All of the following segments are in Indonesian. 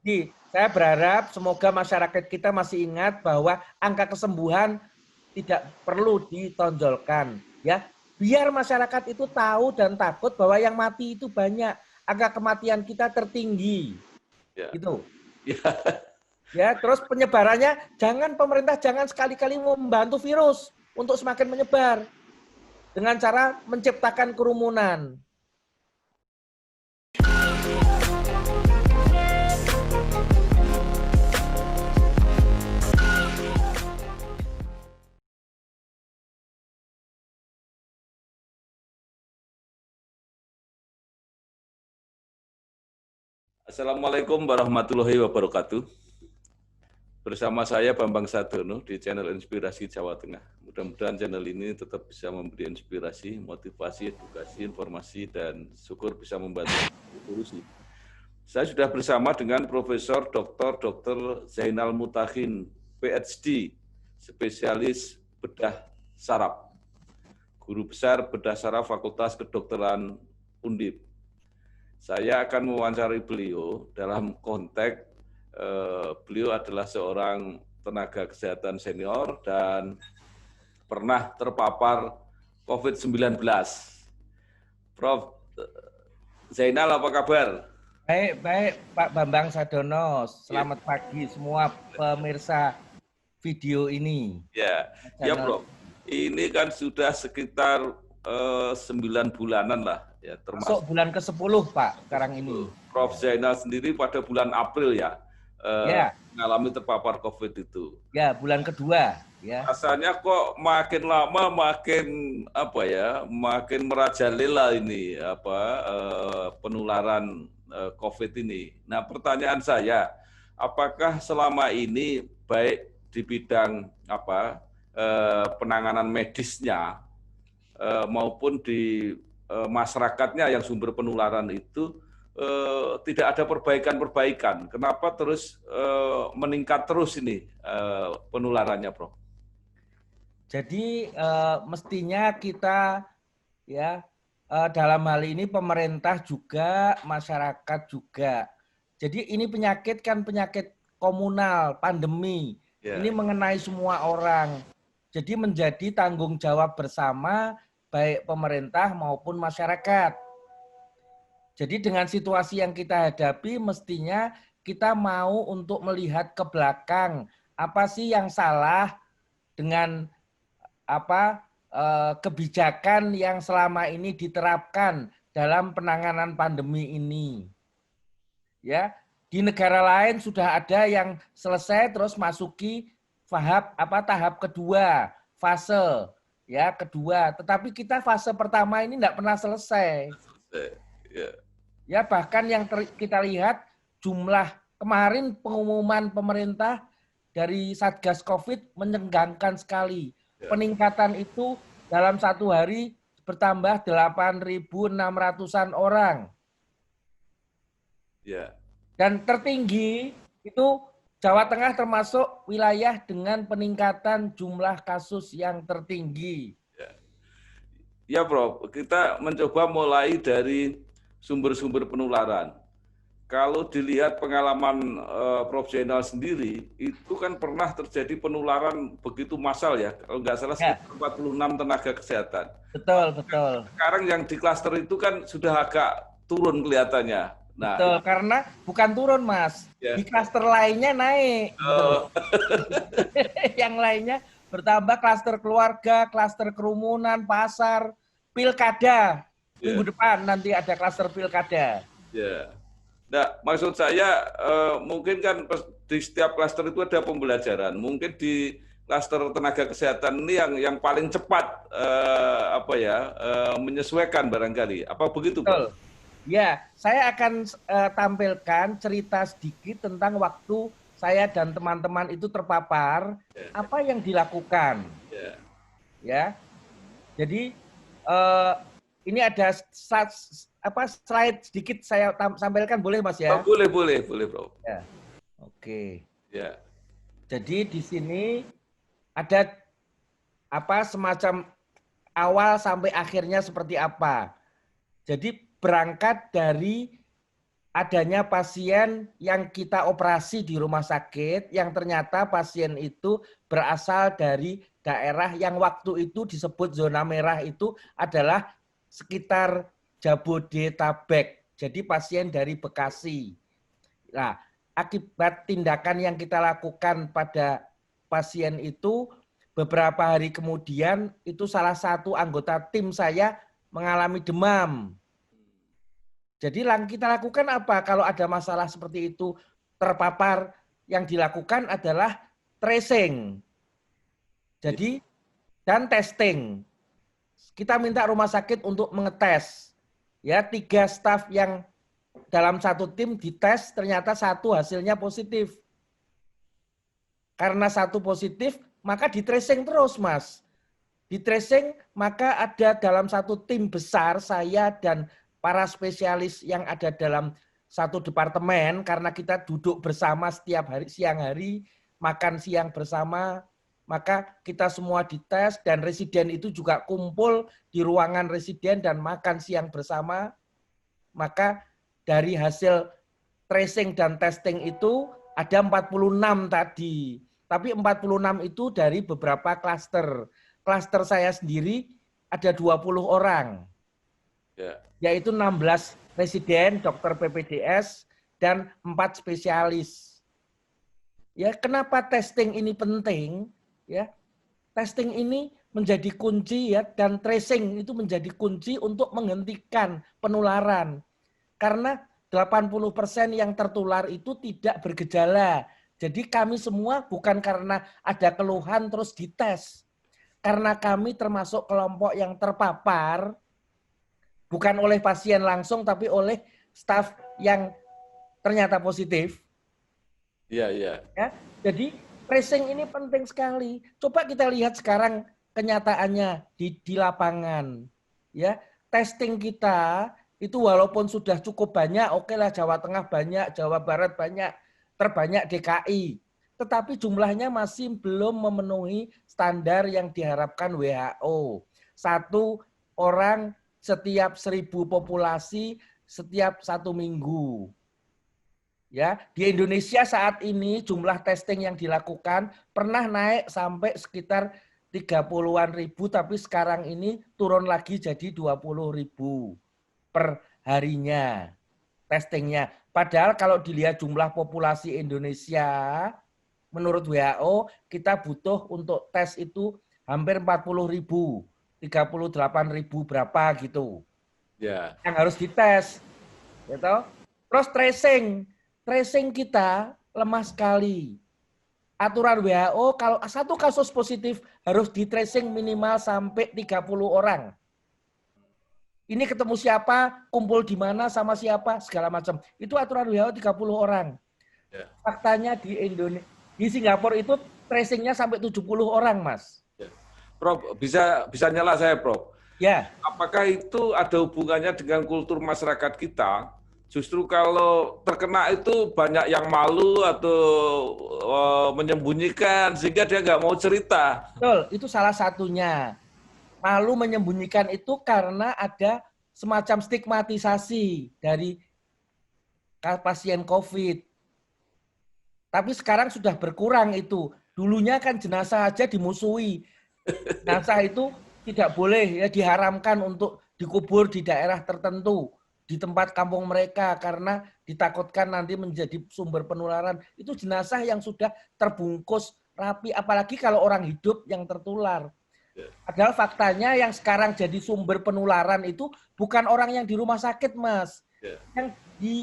Jadi, saya berharap semoga masyarakat kita masih ingat bahwa angka kesembuhan tidak perlu ditonjolkan, ya. Biar masyarakat itu tahu dan takut bahwa yang mati itu banyak, angka kematian kita tertinggi, Ya. gitu. Ya. Ya, terus penyebarannya pemerintah jangan sekali-kali membantu virus untuk semakin menyebar dengan cara menciptakan kerumunan. Assalamualaikum warahmatullahi wabarakatuh. Bersama saya Bambang Sadono di channel Inspirasi Jawa Tengah. Mudah-mudahan channel ini tetap bisa memberi inspirasi, motivasi, edukasi, informasi, dan syukur bisa membantu solusi. Saya sudah bersama dengan Profesor Dr. Zainal Mutakin, PhD, spesialis bedah saraf, Guru Besar Bedah Saraf Fakultas Kedokteran Undip. Saya akan mewawancari beliau dalam konteks beliau adalah seorang tenaga kesehatan senior dan pernah terpapar COVID-19. Prof. Zainal, apa kabar? Baik, Pak Bambang Sadono. Selamat pagi semua pemirsa video ini. Ya, Prof. Ini kan sudah sekitar 9 bulanan lah, ya, termasuk bulan ke-10, Pak, sekarang ini. Prof. Zainal sendiri pada bulan April ya, mengalami terpapar COVID itu. Ya, bulan kedua. Ya. Rasanya kok makin lama makin makin merajalela ini penularan COVID ini. Nah, pertanyaan saya, apakah selama ini baik di bidang penanganan medisnya maupun di masyarakatnya yang sumber penularan itu tidak ada perbaikan-perbaikan. Kenapa terus meningkat terus ini penularannya, Prof? Jadi mestinya kita dalam hal ini pemerintah juga, masyarakat juga. Jadi ini penyakit kan penyakit komunal, pandemi. Ini mengenai semua orang. Jadi menjadi tanggung jawab bersama baik pemerintah maupun masyarakat. Jadi dengan situasi yang kita hadapi mestinya kita mau untuk melihat ke belakang, apa sih yang salah dengan kebijakan yang selama ini diterapkan dalam penanganan pandemi ini. Ya, di negara lain sudah ada yang selesai terus masuki tahap kedua, fase kedua. Tetapi kita fase pertama ini tidak pernah selesai. Ya, bahkan yang kita lihat jumlah kemarin pengumuman pemerintah dari Satgas COVID menyenggangkan sekali. Peningkatan itu dalam satu hari bertambah 8.600-an orang. Dan tertinggi itu Jawa Tengah termasuk wilayah dengan peningkatan jumlah kasus yang tertinggi. Ya, Prof. Kita mencoba mulai dari sumber-sumber penularan. Kalau dilihat pengalaman Prof. Zainal sendiri, itu kan pernah terjadi penularan begitu massal ya, kalau nggak salah sekitar 46 tenaga kesehatan. Betul. Sekarang yang di klaster itu kan sudah agak turun kelihatannya. Nah, betul, karena bukan turun, Mas. Di klaster lainnya naik. Yang lainnya bertambah, klaster keluarga, klaster kerumunan, pasar, pilkada. Minggu depan nanti ada klaster pilkada. Nah, maksud saya mungkin kan di setiap klaster itu ada pembelajaran. Mungkin di klaster tenaga kesehatan ini yang paling cepat menyesuaikan barangkali. Apa begitu, Pak? Ya, saya akan tampilkan cerita sedikit tentang waktu saya dan teman-teman itu terpapar, apa yang dilakukan. Ya. Jadi ini ada slide sedikit saya sampaikan, boleh, Mas ya? Boleh, Bro. Ya. Oke. Ya. Jadi di sini ada semacam awal sampai akhirnya seperti apa. Jadi berangkat dari adanya pasien yang kita operasi di rumah sakit yang ternyata pasien itu berasal dari daerah yang waktu itu disebut zona merah itu adalah sekitar Jabodetabek. Jadi pasien dari Bekasi. Nah, akibat tindakan yang kita lakukan pada pasien itu beberapa hari kemudian itu salah satu anggota tim saya mengalami demam. Jadi yang kita lakukan apa? Kalau ada masalah seperti itu terpapar, yang dilakukan adalah tracing. Jadi dan testing. Kita minta rumah sakit untuk mengetes. Ya, 3 staf yang dalam satu tim dites, ternyata satu hasilnya positif. Karena satu positif, maka di tracing terus, Mas. Di tracing, maka ada dalam satu tim besar, saya dan para spesialis yang ada dalam satu departemen, karena kita duduk bersama setiap hari, siang hari, makan siang bersama, maka kita semua dites, dan residen itu juga kumpul di ruangan residen dan makan siang bersama. Maka dari hasil tracing dan testing itu ada 46 tadi. Tapi 46 itu dari beberapa klaster. Klaster saya sendiri ada 20 orang. Yaitu 16 residen, dokter PPDS, dan 4 spesialis. Ya, kenapa testing ini penting? Ya, testing ini menjadi kunci ya, dan tracing itu menjadi kunci untuk menghentikan penularan. Karena 80% yang tertular itu tidak bergejala. Jadi kami semua bukan karena ada keluhan terus dites. Karena kami termasuk kelompok yang terpapar, bukan oleh pasien langsung, tapi oleh staf yang ternyata positif. Iya, iya. Ya, jadi tracing ini penting sekali. Coba kita lihat sekarang kenyataannya di lapangan. Ya, testing kita itu walaupun sudah cukup banyak, oke lah Jawa Tengah banyak, Jawa Barat banyak, terbanyak DKI. Tetapi jumlahnya masih belum memenuhi standar yang diharapkan WHO. 1 orang setiap 1.000 populasi setiap 1 minggu. Ya, di Indonesia saat ini jumlah testing yang dilakukan pernah naik sampai sekitar 30-an ribu, tapi sekarang ini turun lagi jadi 20.000 per harinya testingnya. Padahal kalau dilihat jumlah populasi Indonesia, menurut WHO kita butuh untuk tes itu hampir 40.000, 38.000 berapa gitu. Ya. Yang harus dites. Gitu. Terus tracing kita lemah sekali. Aturan WHO kalau satu kasus positif harus di tracing minimal sampai 30 orang. Ini ketemu siapa, kumpul di mana sama siapa, segala macam. Itu aturan WHO 30 orang. Ya. Faktanya di Indonesia, di Singapura itu tracingnya sampai 70 orang, Mas. Ya. Prof, bisa nyala saya, Prof. Ya. Apakah itu ada hubungannya dengan kultur masyarakat kita? Justru kalau terkena itu banyak yang malu atau menyembunyikan sehingga dia nggak mau cerita. Betul, itu salah satunya. Malu menyembunyikan itu karena ada semacam stigmatisasi dari pasien COVID. Tapi sekarang sudah berkurang itu. Dulunya kan jenazah aja dimusuhi. Jenazah itu tidak boleh, ya diharamkan untuk dikubur di daerah tertentu, di tempat kampung mereka, karena ditakutkan nanti menjadi sumber penularan. Itu jenazah yang sudah terbungkus rapi, apalagi kalau orang hidup yang tertular. Padahal faktanya yang sekarang jadi sumber penularan itu bukan orang yang di rumah sakit, Mas. Yang di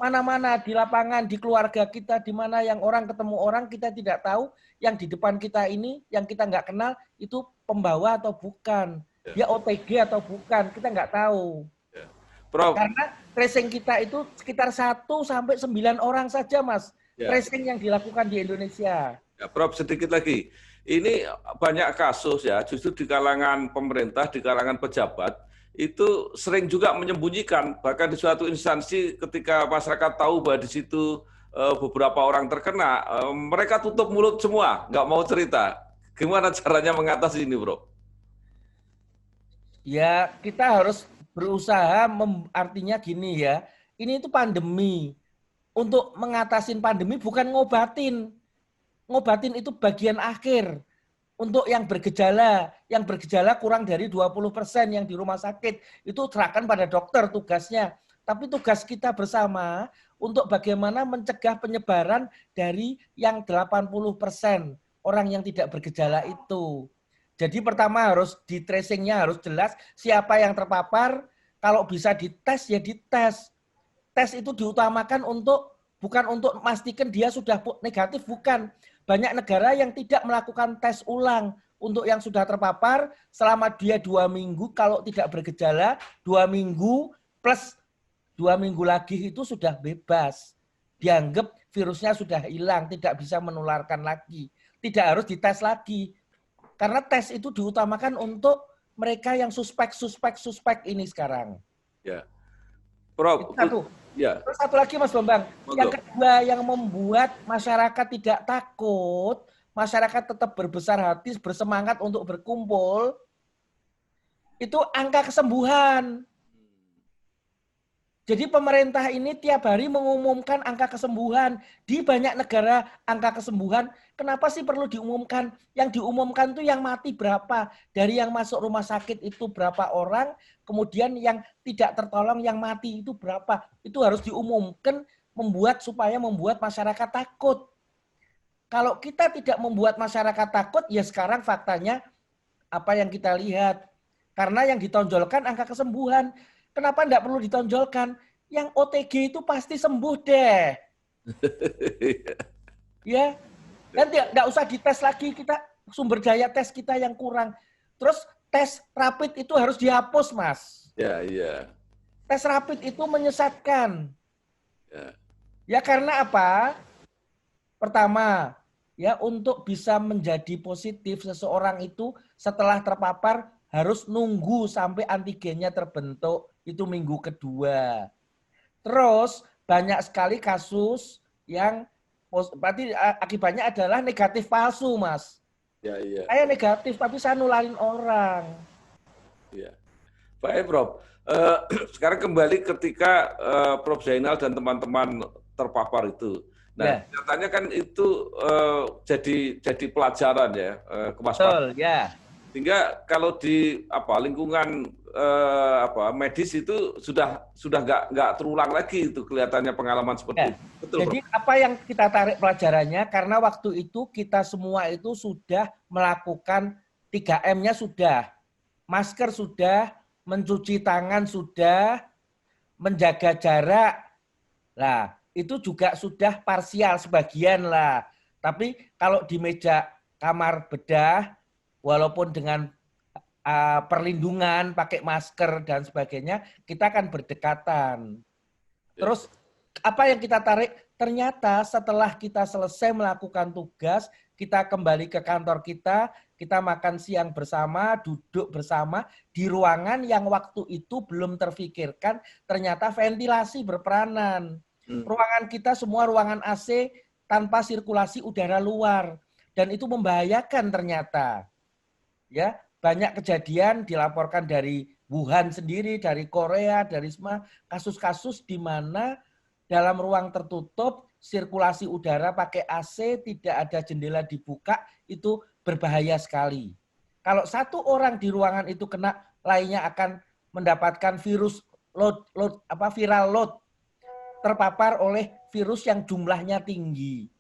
mana-mana, di lapangan, di keluarga kita, di mana yang orang ketemu orang, kita tidak tahu yang di depan kita ini, yang kita nggak kenal, itu pembawa atau bukan. Dia OTG atau bukan, kita nggak tahu. Prof. Karena tracing kita itu sekitar 1-9 orang saja, Mas. Tracing yang dilakukan di Indonesia. Ya, Prof, sedikit lagi. Ini banyak kasus ya, justru di kalangan pemerintah, di kalangan pejabat, itu sering juga menyembunyikan. Bahkan di suatu instansi ketika masyarakat tahu bahwa di situ beberapa orang terkena, mereka tutup mulut semua, nggak mau cerita. Gimana caranya mengatasi ini, Bro? Ya, kita harus berusaha, artinya gini ya, Ini itu pandemi. Untuk mengatasi pandemi bukan ngobatin. Ngobatin itu bagian akhir. Untuk yang bergejala kurang dari 20% yang di rumah sakit, itu serahkan pada dokter tugasnya. Tapi tugas kita bersama untuk bagaimana mencegah penyebaran dari yang 80% orang yang tidak bergejala itu. Jadi pertama harus di tracingnya harus jelas siapa yang terpapar, kalau bisa dites ya dites. Tes itu diutamakan bukan untuk memastikan dia sudah negatif, bukan. Banyak negara yang tidak melakukan tes ulang untuk yang sudah terpapar selama dia 2 minggu, kalau tidak bergejala 2 minggu plus 2 minggu lagi itu sudah bebas. Dianggap virusnya sudah hilang, tidak bisa menularkan lagi. Tidak harus dites lagi. Karena tes itu diutamakan untuk mereka yang suspek ini sekarang. Ya, Prof. Itu satu. Ya. Terus satu lagi Mas Bambang, yang kedua yang membuat masyarakat tidak takut, masyarakat tetap berbesar hati, bersemangat untuk berkumpul, itu angka kesembuhan. Jadi pemerintah ini tiap hari mengumumkan angka kesembuhan. Di banyak negara angka kesembuhan, kenapa sih perlu diumumkan? Yang diumumkan itu yang mati berapa? Dari yang masuk rumah sakit itu berapa orang, kemudian yang tidak tertolong, yang mati itu berapa? Itu harus diumumkan supaya membuat masyarakat takut. Kalau kita tidak membuat masyarakat takut, ya sekarang faktanya apa yang kita lihat. Karena yang ditonjolkan angka kesembuhan. Kenapa enggak perlu ditonjolkan? Yang OTG itu pasti sembuh deh. Ya, dan tidak usah dites lagi, kita sumber daya tes kita yang kurang. Terus tes rapid itu harus dihapus, Mas. Ya, iya. Tes rapid itu menyesatkan. Ya, ya karena apa? Pertama, ya untuk bisa menjadi positif seseorang itu setelah terpapar harus nunggu sampai antigennya terbentuk, itu minggu kedua. Terus banyak sekali kasus yang berarti akibatnya adalah negatif palsu, Mas. ya, iya. Saya negatif tapi saya nularin orang. Ya. Baik, Prof. Sekarang kembali ketika Prof. Zainal dan teman-teman terpapar itu. Nah, katanya kan itu jadi pelajaran ya, kewaspadaan. Betul, ya. Sehingga kalau di lingkungan medis itu sudah nggak terulang lagi itu kelihatannya pengalaman seperti itu. Betul, Jadi Prof. apa yang kita tarik pelajarannya, karena waktu itu kita semua itu sudah melakukan 3M-nya sudah. Masker sudah, mencuci tangan sudah, menjaga jarak. Nah, itu juga sudah parsial sebagian lah. Tapi kalau di meja kamar bedah, walaupun dengan perlindungan, pakai masker dan sebagainya, kita akan berdekatan. Terus apa yang kita tarik? Ternyata setelah kita selesai melakukan tugas, kita kembali ke kantor kita makan siang bersama, duduk bersama di ruangan yang waktu itu belum terfikirkan, ternyata ventilasi berperanan. Ruangan kita semua ruangan AC tanpa sirkulasi udara luar, dan itu membahayakan ternyata. Ya, banyak kejadian dilaporkan dari Wuhan sendiri, dari Korea, dari semua kasus-kasus di mana dalam ruang tertutup, sirkulasi udara pakai AC, tidak ada jendela dibuka, itu berbahaya sekali. Kalau satu orang di ruangan itu kena, lainnya akan mendapatkan virus viral load, terpapar oleh virus yang jumlahnya tinggi.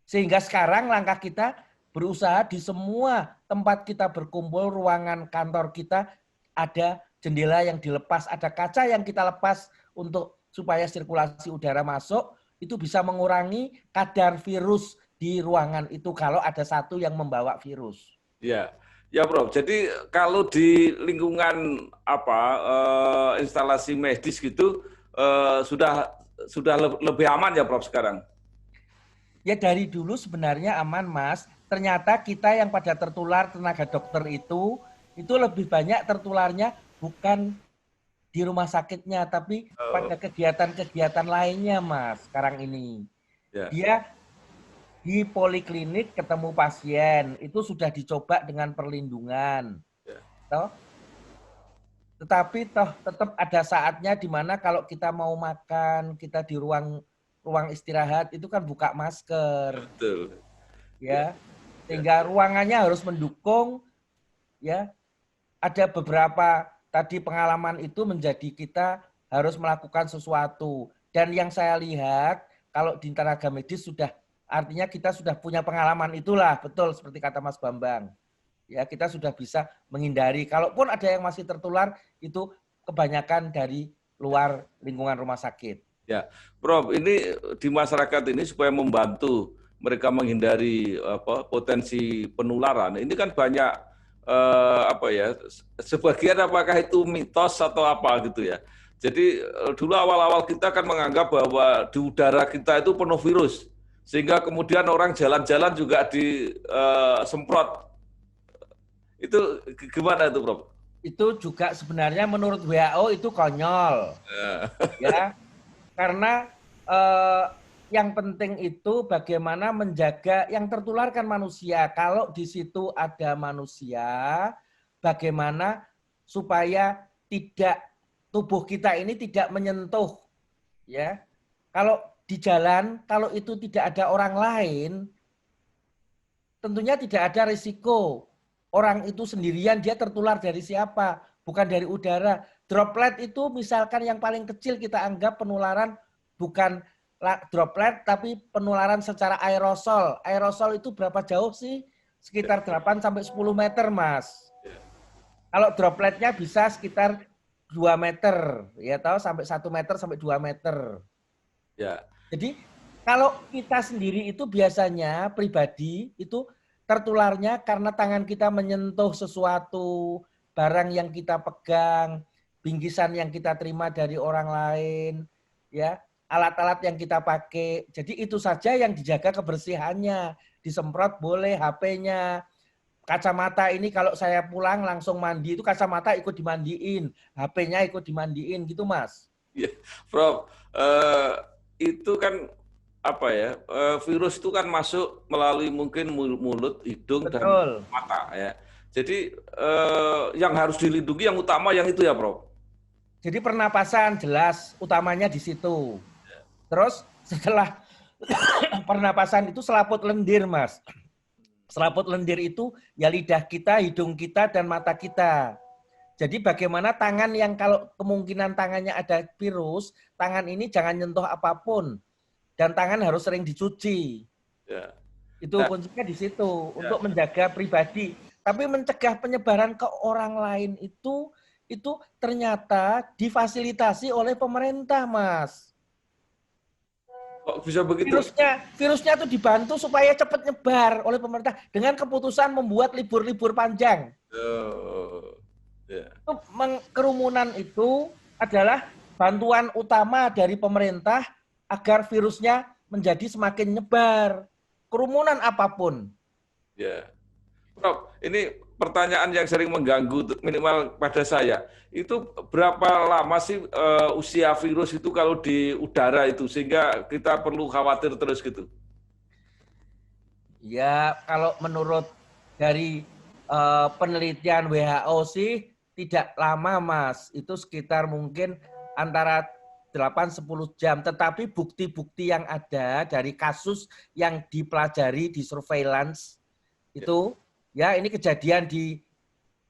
Sehingga sekarang langkah kita berusaha di semua tempat kita berkumpul, ruangan kantor kita ada jendela yang dilepas, ada kaca yang kita lepas untuk supaya sirkulasi udara masuk, itu bisa mengurangi kadar virus di ruangan itu kalau ada satu yang membawa virus. Ya, ya, Prof. Jadi kalau di lingkungan instalasi medis gitu sudah lebih aman ya, Prof, sekarang. Ya dari dulu sebenarnya aman, Mas. Ternyata kita yang pada tertular tenaga dokter itu lebih banyak tertularnya bukan di rumah sakitnya, tapi pada kegiatan-kegiatan lainnya, Mas, sekarang ini. Ya. Dia di poliklinik ketemu pasien, itu sudah dicoba dengan perlindungan. Ya. Toh? Tetapi toh tetap ada saatnya di mana kalau kita mau makan, kita di ruang istirahat itu kan buka masker, Betul. Ya, ya. ya, Sehingga ruangannya harus mendukung, ya. Ada beberapa tadi pengalaman itu menjadi kita harus melakukan sesuatu. Dan yang saya lihat kalau di tenaga medis sudah artinya kita sudah punya pengalaman itulah, betul seperti kata Mas Bambang. Ya, kita sudah bisa menghindari. Kalaupun ada yang masih tertular itu kebanyakan dari luar lingkungan rumah sakit. ya. Prof, ini di masyarakat ini supaya membantu mereka menghindari potensi penularan. Ini kan banyak apa ya? Sebagian apakah itu mitos atau apa gitu ya. Jadi dulu awal-awal kita kan menganggap bahwa di udara kita itu penuh virus, sehingga kemudian orang jalan-jalan juga disemprot. Itu gimana itu, Prof? Itu juga sebenarnya menurut WHO itu konyol. Ya, karena yang penting itu bagaimana menjaga yang tertular kan manusia. Kalau di situ ada manusia, bagaimana supaya tidak tubuh kita ini tidak menyentuh, ya. Kalau di jalan, kalau itu tidak ada orang lain, tentunya tidak ada risiko. Orang itu sendirian dia tertular dari siapa? Bukan dari udara. Droplet itu misalkan yang paling kecil kita anggap penularan bukan droplet tapi penularan secara aerosol. Aerosol itu berapa jauh sih? Sekitar 8 sampai 10 meter, Mas. Kalau dropletnya bisa sekitar 2 meter, ya tahu sampai 1 meter sampai 2 meter. Ya, Jadi kalau kita sendiri itu biasanya pribadi itu tertularnya karena tangan kita menyentuh sesuatu, barang yang kita pegang, bingkisan yang kita terima dari orang lain, ya, alat-alat yang kita pakai. Jadi itu saja yang dijaga kebersihannya. Disemprot boleh HP-nya. Kacamata ini kalau saya pulang langsung mandi itu kacamata ikut dimandiin, HP-nya ikut dimandiin gitu, Mas. ya. Prof, itu kan apa ya? Virus itu kan masuk melalui mungkin mulut, hidung dan Betul. mata ya. Jadi yang harus dilindungi yang utama yang itu ya, Prof. Jadi pernapasan jelas utamanya di situ. Terus setelah pernapasan itu selaput lendir, Mas. Selaput lendir itu ya lidah kita, hidung kita, dan mata kita. Jadi bagaimana tangan yang kalau kemungkinan tangannya ada virus, tangan ini jangan nyentuh apapun. Dan tangan harus sering dicuci. Ya. Itu Nah, kuncinya di situ ya. untuk menjaga pribadi. Tapi mencegah penyebaran ke orang lain itu ternyata difasilitasi oleh pemerintah, Mas. Kok bisa begitu? Virusnya tuh dibantu supaya cepat nyebar oleh pemerintah dengan keputusan membuat libur-libur panjang. Oh, ya. Kerumunan itu adalah bantuan utama dari pemerintah agar virusnya menjadi semakin nyebar. Kerumunan apapun. Ya. Prof, ini pertanyaan yang sering mengganggu minimal pada saya. Itu berapa lama sih usia virus itu kalau di udara itu sehingga kita perlu khawatir terus gitu? Ya, kalau menurut dari penelitian WHO sih tidak lama, Mas. Itu sekitar mungkin antara 8-10 jam. Tetapi bukti-bukti yang ada dari kasus yang dipelajari di surveillance Ya, itu, ya ini kejadian di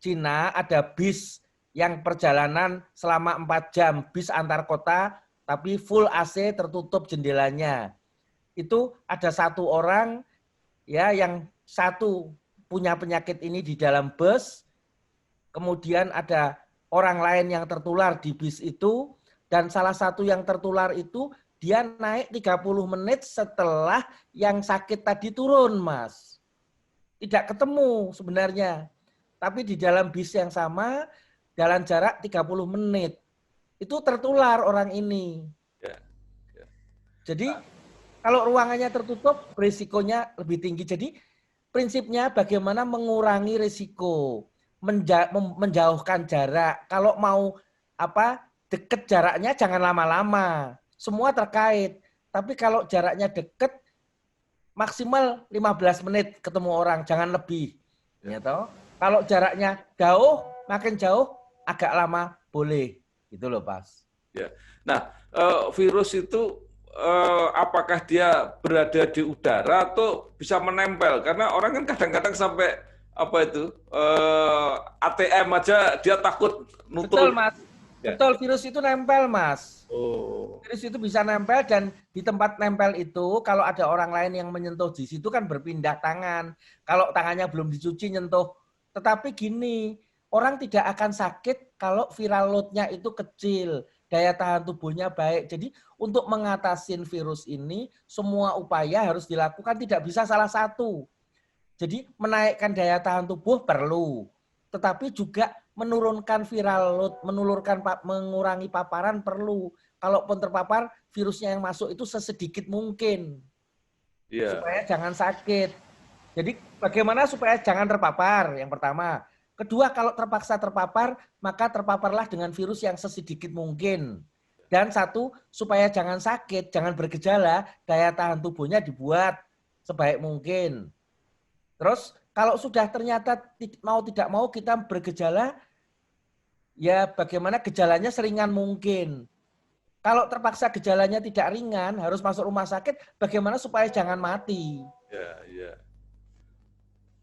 Cina, ada bis yang perjalanan selama 4 jam, bis antar kota, tapi full AC tertutup jendelanya. Itu ada satu orang ya yang satu punya penyakit ini di dalam bus, kemudian ada orang lain yang tertular di bis itu, dan salah satu yang tertular itu dia naik 30 menit setelah yang sakit tadi turun, Mas. Tidak ketemu sebenarnya, tapi di dalam bis yang sama, jalan jarak 30 menit. Itu tertular orang ini. ya, ya. Jadi kalau ruangannya tertutup, risikonya lebih tinggi. Jadi prinsipnya bagaimana mengurangi risiko, menjauhkan jarak. Kalau mau deket jaraknya jangan lama-lama. Semua terkait. Tapi kalau jaraknya deket, maksimal 15 menit ketemu orang, jangan lebih. Ya. Ya toh. Kalau jaraknya jauh, makin jauh agak lama boleh, gitu loh, Pas. Ya. Nah, virus itu apakah dia berada di udara atau bisa menempel? Karena orang kan kadang-kadang sampai apa itu ATM aja dia takut Betul, nutul. Mas. Ya. Betul, virus itu nempel, Mas. Oh. Virus itu bisa nempel dan di tempat nempel itu kalau ada orang lain yang menyentuh di situ kan berpindah tangan. Kalau tangannya belum dicuci nyentuh. Tetapi gini, orang tidak akan sakit kalau viral load-nya itu kecil, daya tahan tubuhnya baik. Jadi untuk mengatasi virus ini semua upaya harus dilakukan, tidak bisa salah satu. Jadi menaikkan daya tahan tubuh perlu, tetapi juga menurunkan viral load, mengurangi paparan perlu. Kalaupun terpapar, virusnya yang masuk itu sesedikit mungkin Iya. supaya jangan sakit. Jadi bagaimana supaya jangan terpapar? Yang pertama. Kedua, kalau terpaksa terpapar, maka terpaparlah dengan virus yang sesedikit mungkin. Dan satu, supaya jangan sakit, jangan bergejala, daya tahan tubuhnya dibuat sebaik mungkin. Terus kalau sudah ternyata mau tidak mau kita bergejala, ya bagaimana gejalanya seringan mungkin. Kalau terpaksa gejalanya tidak ringan, harus masuk rumah sakit, bagaimana supaya jangan mati. Ya, ya.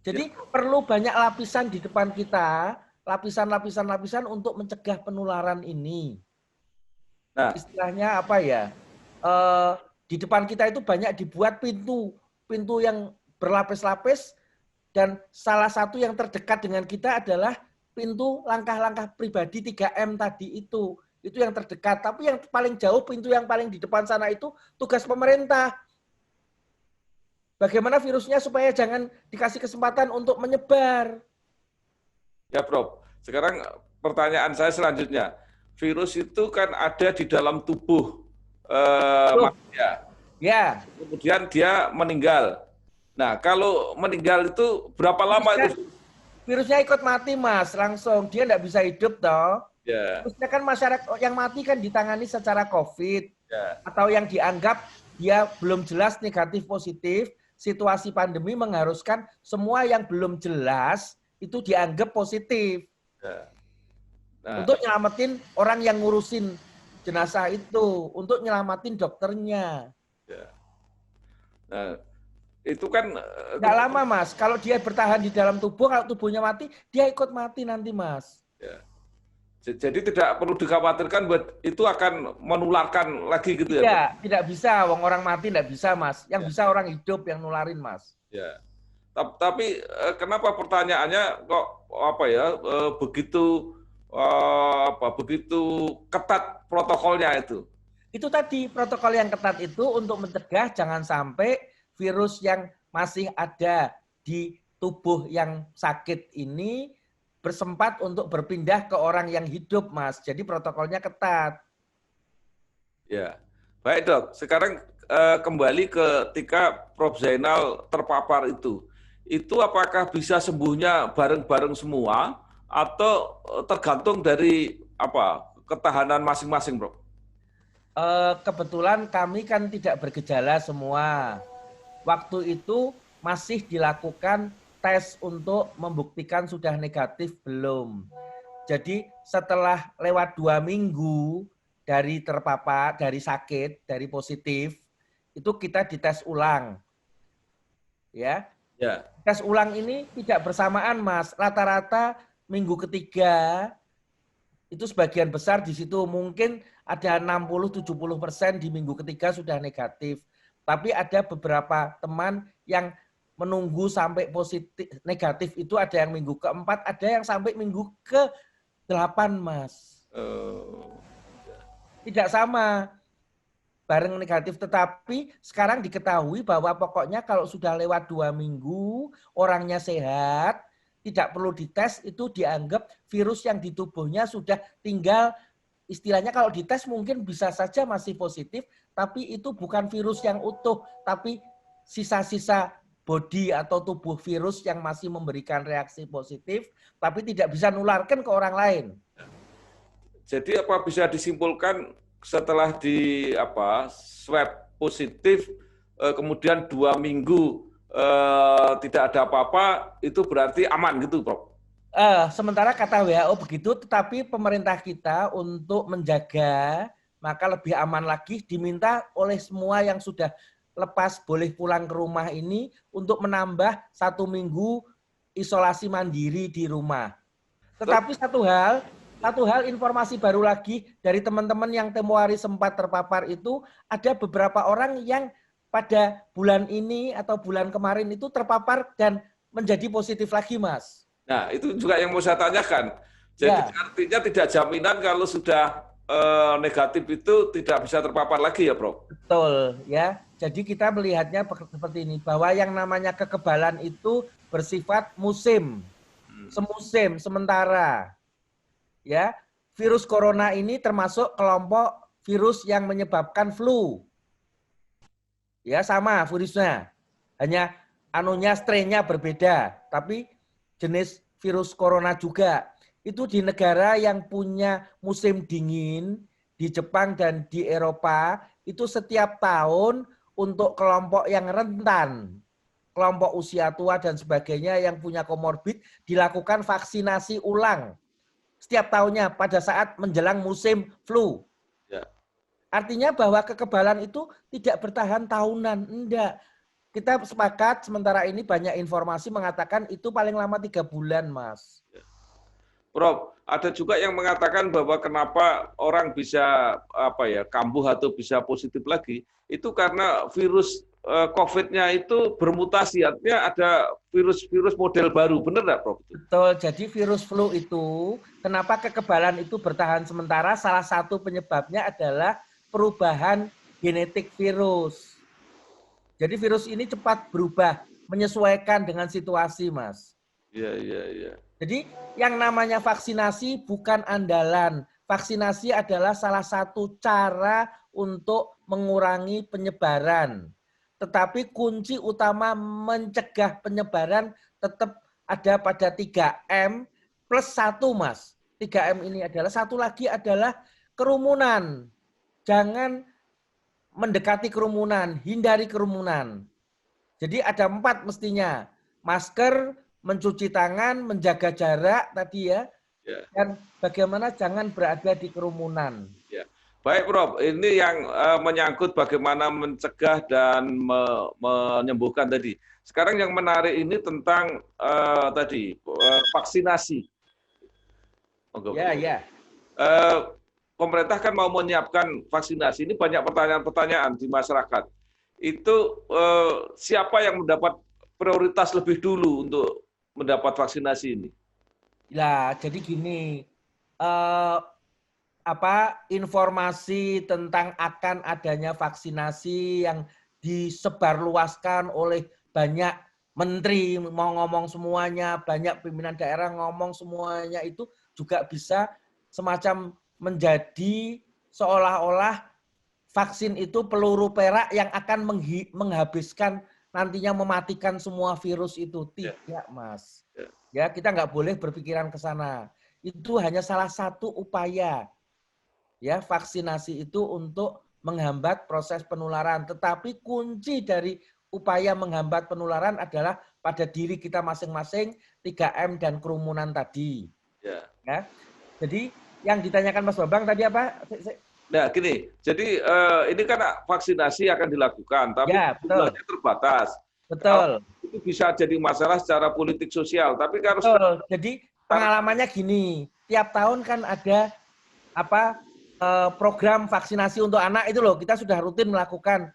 Jadi Ya. perlu banyak lapisan di depan kita, lapisan-lapisan untuk mencegah penularan ini. Nah, Istilahnya apa ya? Di depan kita itu banyak dibuat pintu yang berlapis-lapis, dan salah satu yang terdekat dengan kita adalah pintu langkah-langkah pribadi 3M tadi itu. Itu yang terdekat. Tapi yang paling jauh, pintu yang paling di depan sana itu tugas pemerintah. Bagaimana virusnya supaya jangan dikasih kesempatan untuk menyebar. ya Prof. Sekarang pertanyaan saya selanjutnya. Virus itu kan ada di dalam tubuh manusia. Ya, Kemudian dia meninggal. Nah, kalau meninggal itu berapa lama itu? virusnya ikut mati, Mas, langsung. Dia nggak bisa hidup, toh. Ya, Terusnya kan masyarakat yang mati kan ditangani secara COVID. ya, Atau yang dianggap dia belum jelas negatif positif, situasi pandemi mengharuskan semua yang belum jelas itu dianggap positif. ya. Nah, Untuk nyelamatin orang yang ngurusin jenazah itu, untuk nyelamatin dokternya. ya. Nah, itu kan Nggak lama, Mas. Kalau dia bertahan di dalam tubuh, kalau tubuhnya mati, dia ikut mati nanti, Mas. ya. Jadi tidak perlu dikhawatirkan buat itu akan menularkan lagi gitu ya, Prof? Tidak bisa. Wong orang mati tidak bisa, Mas. Yang Ya, bisa orang hidup yang nularin, Mas. ya. Tapi kenapa pertanyaannya kok apa ya begitu begitu ketat protokolnya itu? Itu tadi protokol yang ketat itu untuk mencegah jangan sampai virus yang masih ada di tubuh yang sakit ini bersempat untuk berpindah ke orang yang hidup, Mas. Jadi protokolnya ketat. Ya, baik Dok. Sekarang kembali ketika Prof Zainal terpapar itu apakah bisa sembuhnya bareng-bareng semua atau tergantung dari apa ketahanan masing-masing, Prof? Kebetulan kami kan tidak bergejala semua. Waktu itu masih dilakukan tes untuk membuktikan sudah negatif belum. Jadi setelah lewat 2 minggu dari terpapar, dari sakit, dari positif, itu kita dites ulang. Ya, Ya, tes ulang ini tidak bersamaan, Mas. Rata-rata minggu ketiga itu sebagian besar di situ mungkin ada 60-70% di minggu ketiga sudah negatif. Tapi ada beberapa teman yang menunggu sampai positif negatif itu ada yang minggu keempat, ada yang sampai minggu ke-8, Mas. Tidak sama bareng negatif, tetapi sekarang diketahui bahwa pokoknya kalau sudah lewat 2 minggu orangnya sehat, tidak perlu dites, itu dianggap virus yang di tubuhnya sudah tinggal, istilahnya kalau dites mungkin bisa saja masih positif, tapi itu bukan virus yang utuh, tapi sisa-sisa body atau tubuh virus yang masih memberikan reaksi positif, tapi tidak bisa nularkan ke orang lain. jadi apa bisa disimpulkan setelah di swab positif kemudian 2 minggu tidak ada apa-apa itu berarti aman gitu, Prof? Sementara kata WHO begitu, tetapi pemerintah kita untuk menjaga, maka lebih aman lagi diminta oleh semua yang sudah lepas boleh pulang ke rumah ini untuk menambah 1 minggu isolasi mandiri di rumah. Tetapi satu hal informasi baru lagi dari teman-teman yang tempo hari sempat terpapar itu, ada beberapa orang yang pada bulan ini atau bulan kemarin itu terpapar dan menjadi positif lagi, Mas. Nah, itu juga yang mau saya tanyakan. Jadi Ya, artinya tidak jaminan kalau sudah negatif itu tidak bisa terpapar lagi ya, Prof? betul ya. Jadi kita melihatnya seperti ini, bahwa yang namanya kekebalan itu bersifat musim, semusim, sementara. Ya, virus corona ini termasuk kelompok virus yang menyebabkan flu. Ya, sama virusnya. Hanya anunya strainnya berbeda, tapi jenis virus corona juga. Itu di negara yang punya musim dingin, di Jepang dan di Eropa, itu setiap tahun untuk kelompok yang rentan, kelompok usia tua dan sebagainya yang punya komorbid, dilakukan vaksinasi ulang setiap tahunnya pada saat menjelang musim flu. Ya. Artinya bahwa kekebalan itu tidak bertahan tahunan, enggak. Kita sepakat sementara ini banyak informasi mengatakan itu paling lama 3 bulan, Mas. Prof, ada juga yang mengatakan bahwa kenapa orang bisa kambuh atau bisa positif lagi itu karena virus COVID-nya itu bermutasi, artinya ada virus-virus model baru, benar nggak, Prof? Betul, jadi virus flu itu, kenapa kekebalan itu bertahan sementara, salah satu penyebabnya adalah perubahan genetik virus. Jadi virus ini cepat berubah, menyesuaikan dengan situasi, Mas. Iya, iya, iya. Jadi yang namanya vaksinasi bukan andalan. Vaksinasi adalah salah satu cara untuk mengurangi penyebaran. Tetapi kunci utama mencegah penyebaran tetap ada pada 3M plus 1, Mas. 3M ini adalah, satu lagi adalah kerumunan. Jangan mendekati kerumunan, hindari kerumunan. Jadi ada 4 mestinya. Masker, mencuci tangan, menjaga jarak tadi ya, Ya, dan bagaimana jangan berada di kerumunan. ya. Baik, Prof. Ini yang menyangkut bagaimana mencegah dan menyembuhkan tadi. Sekarang yang menarik ini tentang vaksinasi. Ya, ya. Eh, Pemerintah kan mau menyiapkan vaksinasi. Ini banyak pertanyaan-pertanyaan di masyarakat. Itu siapa yang mendapat prioritas lebih dulu untuk mendapat vaksinasi ini? Lah, jadi gini, eh, informasi tentang akan adanya vaksinasi yang disebarluaskan oleh banyak menteri mau ngomong semuanya, banyak pimpinan daerah ngomong semuanya, itu juga bisa semacam menjadi seolah-olah vaksin itu peluru perak yang akan menghabiskan, nantinya mematikan semua virus itu. Tidak, Mas. Ya, kita nggak boleh berpikiran ke sana. Itu hanya salah satu upaya ya, vaksinasi itu untuk menghambat proses penularan. Tetapi kunci dari upaya menghambat penularan adalah pada diri kita masing-masing, 3M dan kerumunan tadi. Ya. Ya. Jadi yang ditanyakan Mas Bambang tadi apa? Nah, gini, jadi ini kan vaksinasi akan dilakukan, tapi Ya, betul. jumlahnya terbatas. Kalau Betul. itu bisa jadi masalah secara politik sosial, tapi kalau sudah Betul. Jadi pengalamannya gini, tiap tahun kan ada program vaksinasi untuk anak itu loh, kita sudah rutin melakukan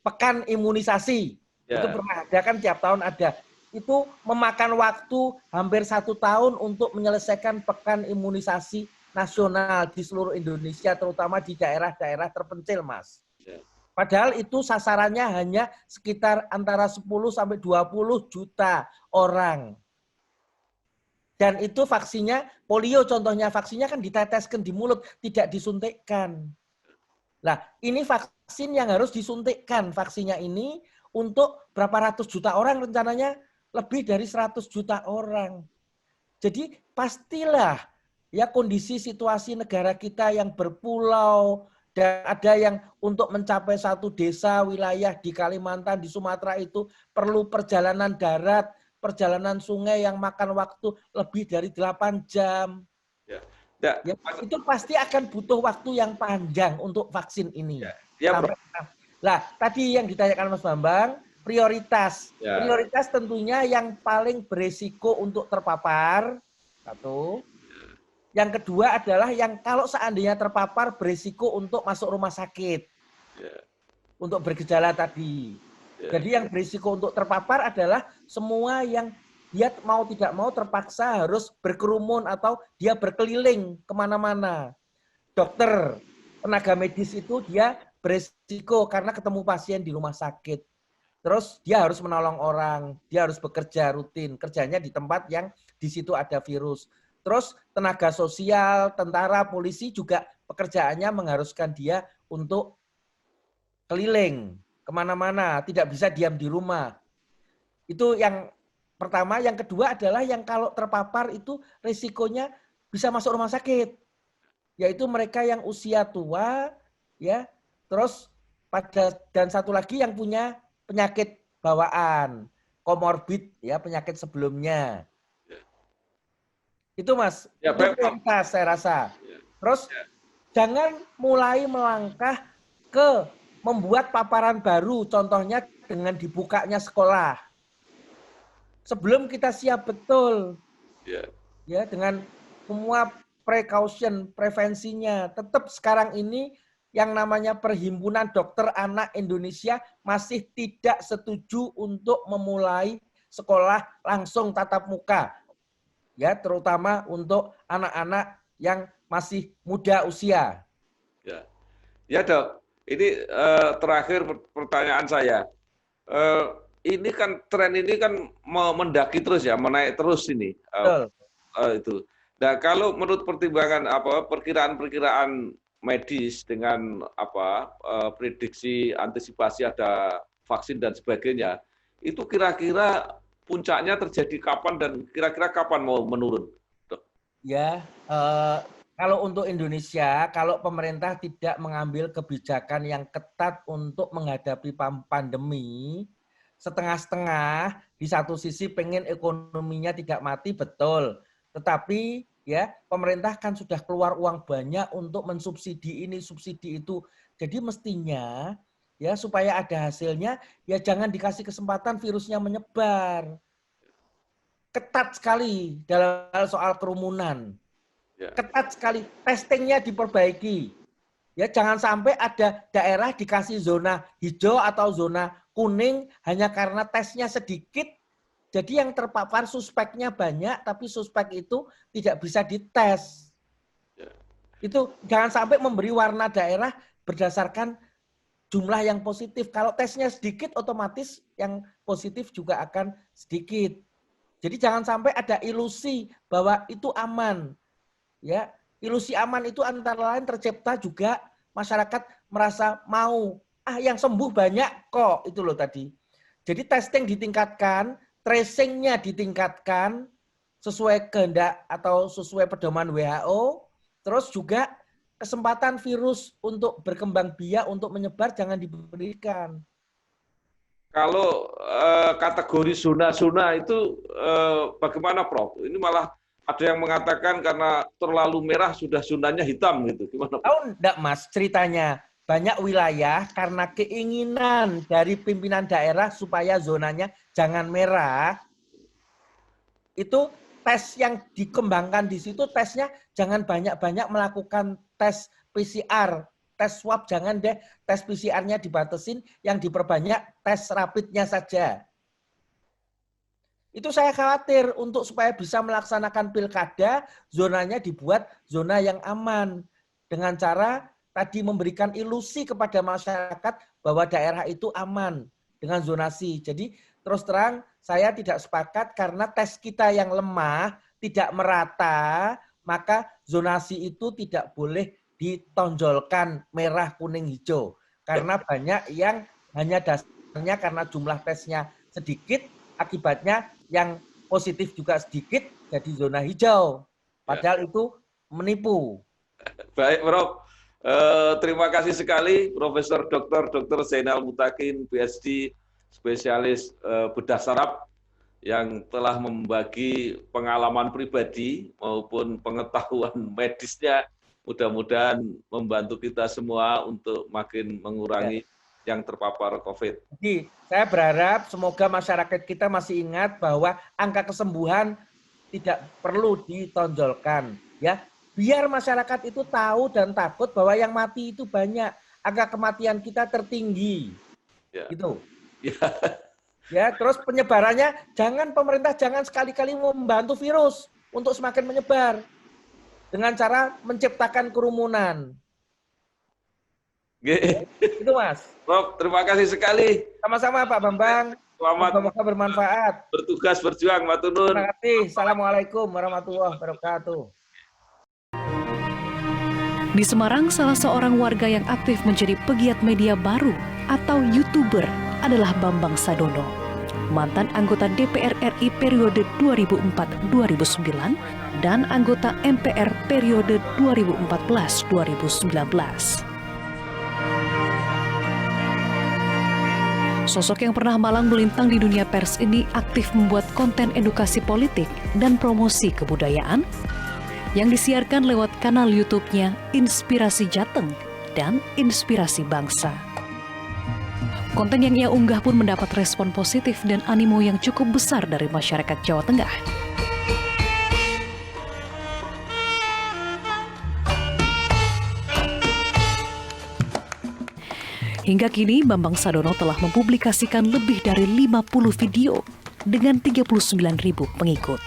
pekan imunisasi. Itu ya, pernah ada kan, tiap tahun ada. Itu memakan waktu hampir 1 tahun untuk menyelesaikan pekan imunisasi nasional di seluruh Indonesia, terutama di daerah-daerah terpencil, Mas. ya, Padahal itu sasarannya hanya sekitar antara 10 sampai 20 juta orang. Dan itu vaksinnya, polio contohnya, vaksinnya kan diteteskan di mulut, tidak disuntikkan. Nah, ini vaksin yang harus disuntikkan. Vaksinnya ini untuk berapa ratus juta orang, rencananya lebih dari 100 juta orang. Jadi pastilah ya kondisi situasi negara kita yang berpulau, dan ada yang untuk mencapai satu desa wilayah di Kalimantan, di Sumatera itu perlu perjalanan darat, perjalanan sungai yang makan waktu lebih dari 8 jam. Ya. Ya, itu pasti akan butuh waktu yang panjang untuk vaksin ini. Prof. Nah, tadi yang ditanyakan Mas Bambang, prioritas. Ya. Prioritas tentunya yang paling beresiko untuk terpapar. Satu. Yang kedua adalah yang kalau seandainya terpapar beresiko untuk masuk rumah sakit. Untuk bergejala tadi. Jadi yang berisiko untuk terpapar adalah semua yang dia mau tidak mau terpaksa harus berkerumun atau dia berkeliling kemana-mana. Dokter, tenaga medis itu dia berisiko karena ketemu pasien di rumah sakit. Terus dia harus menolong orang, dia harus bekerja rutin, kerjanya di tempat yang di situ ada virus. Terus tenaga sosial, tentara, polisi juga pekerjaannya mengharuskan dia untuk keliling kemana-mana, tidak bisa diam di rumah. Itu yang pertama. Yang kedua adalah yang kalau terpapar itu risikonya bisa masuk rumah sakit, yaitu mereka yang usia tua, ya. Terus dan satu lagi yang punya penyakit bawaan, komorbid, ya, penyakit sebelumnya. Itu Mas, itu prioritas saya rasa. Terus jangan mulai melangkah ke membuat paparan baru, contohnya dengan dibukanya sekolah. Sebelum kita siap betul, ya, dengan semua precaution, prevensinya, tetap sekarang ini yang namanya Perhimpunan Dokter Anak Indonesia masih tidak setuju untuk memulai sekolah langsung tatap muka, ya, terutama untuk anak-anak yang masih muda usia. Ya Dok, ini terakhir pertanyaan saya. Ini kan tren ini kan mendaki terus ya, menaik terus ini. Itu. Nah, kalau menurut pertimbangan perkiraan medis dengan prediksi antisipasi ada vaksin dan sebagainya, itu kira-kira puncaknya terjadi kapan dan kira-kira kapan mau menurun? Dok? Ya, kalau untuk Indonesia, kalau pemerintah tidak mengambil kebijakan yang ketat untuk menghadapi pandemi, setengah-setengah, di satu sisi pengen ekonominya tidak mati, betul. Tetapi ya pemerintah kan sudah keluar uang banyak untuk mensubsidi ini, subsidi itu. Jadi mestinya ya supaya ada hasilnya, ya jangan dikasih kesempatan virusnya menyebar. Ketat sekali dalam soal kerumunan. Ketat sekali, testingnya diperbaiki. Ya, jangan sampai ada daerah dikasih zona hijau atau zona kuning hanya karena tesnya sedikit. Jadi yang terpapar suspeknya banyak, tapi suspek itu tidak bisa dites. Itu jangan sampai memberi warna daerah berdasarkan jumlah yang positif. Kalau tesnya sedikit, otomatis yang positif juga akan sedikit. Jadi jangan sampai ada ilusi bahwa itu aman. Ya, ilusi aman itu antara lain tercipta juga masyarakat merasa mau, yang sembuh banyak kok, itu loh tadi. Jadi testing ditingkatkan, tracingnya ditingkatkan sesuai kehendak atau sesuai pedoman WHO, terus juga kesempatan virus untuk berkembang biak, untuk menyebar jangan diberikan. Kalau kategori zona-zona itu bagaimana Prof? Ini malah ada yang mengatakan karena terlalu merah sudah zonanya hitam gitu. Gimana? Tahu enggak Mas ceritanya? Banyak wilayah karena keinginan dari pimpinan daerah supaya zonanya jangan merah, itu tes yang dikembangkan di situ tesnya jangan banyak-banyak melakukan tes PCR, tes swab jangan deh, tes PCR-nya dibatasin, yang diperbanyak tes rapidnya saja. Itu saya khawatir untuk supaya bisa melaksanakan pilkada, zonanya dibuat zona yang aman. Dengan cara tadi memberikan ilusi kepada masyarakat bahwa daerah itu aman dengan zonasi. Jadi terus terang saya tidak sepakat karena tes kita yang lemah, tidak merata, maka zonasi itu tidak boleh ditonjolkan merah, kuning, hijau. Karena banyak yang hanya dasarnya karena jumlah tesnya sedikit, akibatnya yang positif juga sedikit jadi zona hijau. Padahal itu menipu. Baik, Prof. Terima kasih sekali Profesor Dr. Zainal Mutakin, PhD, spesialis bedah saraf. yang telah membagi pengalaman pribadi maupun pengetahuan medisnya, mudah-mudahan membantu kita semua untuk makin mengurangi yang terpapar COVID. Jadi saya berharap semoga masyarakat kita masih ingat bahwa angka kesembuhan tidak perlu ditonjolkan, ya. Biar masyarakat itu tahu dan takut bahwa yang mati itu banyak, angka kematian kita tertinggi, gitu. Ya, terus penyebarannya pemerintah jangan sekali-kali membantu virus untuk semakin menyebar dengan cara menciptakan kerumunan. Itu Mas. Prof, terima kasih sekali. Sama-sama Pak Bambang. Selamat semoga bermanfaat. Bertugas berjuang, matur nuwun. Terima kasih. Assalamualaikum warahmatullahi wabarakatuh. Di Semarang, salah seorang warga yang aktif menjadi pegiat media baru atau YouTuber adalah Bambang Sadono, mantan anggota DPR RI periode 2004-2009 dan anggota MPR periode 2014-2019. Sosok yang pernah malang melintang di dunia pers ini aktif membuat konten edukasi politik dan promosi kebudayaan yang disiarkan lewat kanal YouTube-nya Inspirasi Jateng dan Inspirasi Bangsa. Konten yang ia unggah pun mendapat respon positif dan animo yang cukup besar dari masyarakat Jawa Tengah. Hingga kini, Bambang Sadono telah mempublikasikan lebih dari 50 video dengan 39.000 pengikut.